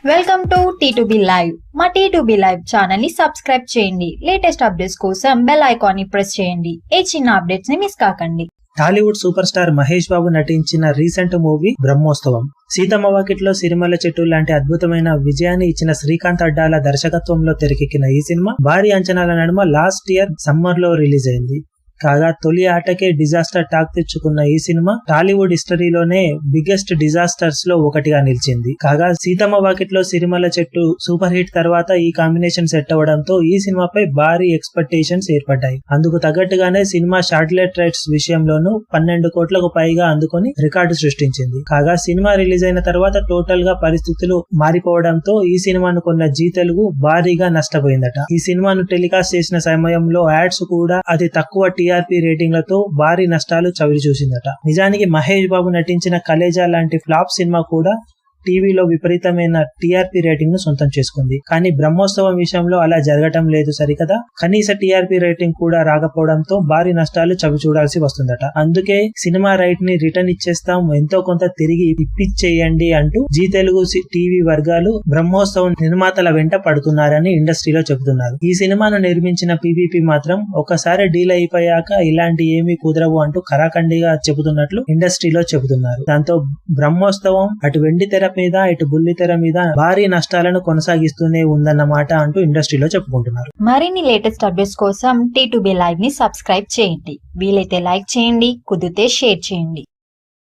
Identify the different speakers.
Speaker 1: Welcome to T2B live. మా T2B live channel ని subscribe చేయండి. లేటెస్ట్ అప్డేట్స్ కోసం బెల్ ఐకాన్ ని ప్రెస్ చేయండి. ఏ చిన్న అప్డేట్స్ ని మిస్ కాకండి.
Speaker 2: టాలీవుడ్ సూపర్ స్టార్ మహేష్ బాబు నటించిన రీసెంట్ మూవీ బ్రహ్మోత్సవం. సీతమ్మ వాకిట్లో సిరిమల్ల చెట్టు లాంటి అద్భుతమైన విజయాన్ని ఇచ్చిన శ్రీకాంత్ అడ్డాల దర్శకత్వంలో తెరకెక్కిన ఈ సినిమా భారీ అంచనాల నడుమ లాస్ట్ ఇయర్ సమ్మర్ లో రిలీజ్ అయింది. కాగా తొలి ఆటకే డిజాస్టర్ టాక్ తెచ్చుకున్న ఈ సినిమా టాలీవుడ్ హిస్టరీలోనే బిగ్గెస్ట్ డిజాస్టర్స్ లో ఒకటిగా నిలిచింది. కాగా సీతమ్మ వాకిట్లో సిరిమల్ల చెట్టు సూపర్ హిట్ తర్వాత ఈ కాంబినేషన్ సెట్ అవ్వడంతో ఈ సినిమాపై భారీ ఎక్స్పెక్టేషన్స్ ఏర్పడ్డాయి. అందుకు తగ్గట్టుగానే సినిమా శాటిలైట్ రైట్స్ విషయంలోనూ 12 కోట్లకు పైగా అందుకొని రికార్డు సృష్టించింది. కాగా సినిమా రిలీజ్ అయిన తర్వాత టోటల్ గా పరిస్థితులు మారిపోవడంతో ఈ సినిమాను కొన్న జీ తెలుగు భారీగా నష్టపోయిందట. ఈ సినిమాను టెలికాస్ట్ చేసిన సమయంలో యాడ్స్ కూడా అతి తక్కువ టీఆర్పీ రేటింగ్లతో భారీ నష్టాలు చవిచూసిందట. నిజానికి మహేష్ బాబు నటించిన కలేజా లాంటి ఫ్లాప్ సినిమా కూడా టీవీలో విపరీతమైన టీఆర్పీ రేటింగ్ ను సొంతం చేసుకుంది. కానీ బ్రహ్మోత్సవం విషయంలో అలా జరగటం లేదు సరికదా. కనీస టీఆర్పీ రేటింగ్ కూడా రాకపోవడంతో భారీ నష్టాలు చవిచూడాల్సి వస్తుందట. అందుకే సినిమా రైట్ ని రిటర్న్ ఇచ్చేస్తాం, ఎంతో కొంత తిరిగి ఇప్పించేయండి అంటూ జీ తెలుగు టీవీ వర్గాలు బ్రహ్మోత్సవం నిర్మాతల వెంట పడుతున్నారని ఇండస్ట్రీలో చెబుతున్నారు. ఈ సినిమాను నిర్మించిన పీవీపీ మాత్రం ఒక్కసారి డీల్ అయిపోయాక ఇలాంటి ఏమీ కుదరవు అంటూ కరాఖండిగా చెబుతున్నట్లు ఇండస్ట్రీలో చెబుతున్నారు. దాంతో బ్రహ్మోత్సవం అటు వెండి తెర మీద ఇటు బుల్లి తెర మీద భారీ నష్టాలను కొనసాగిస్తూనే ఉందన్నమాట అంటూ ఇండస్ట్రీలో చెప్పుకుంటున్నారు.
Speaker 1: మరిన్ని లేటెస్ట్ అప్డేట్స్ కోసం T2B లైవ్ ని సబ్స్క్రైబ్ చేయండి. వీలైతే లైక్ చేయండి, కుదిరితే షేర్ చేయండి.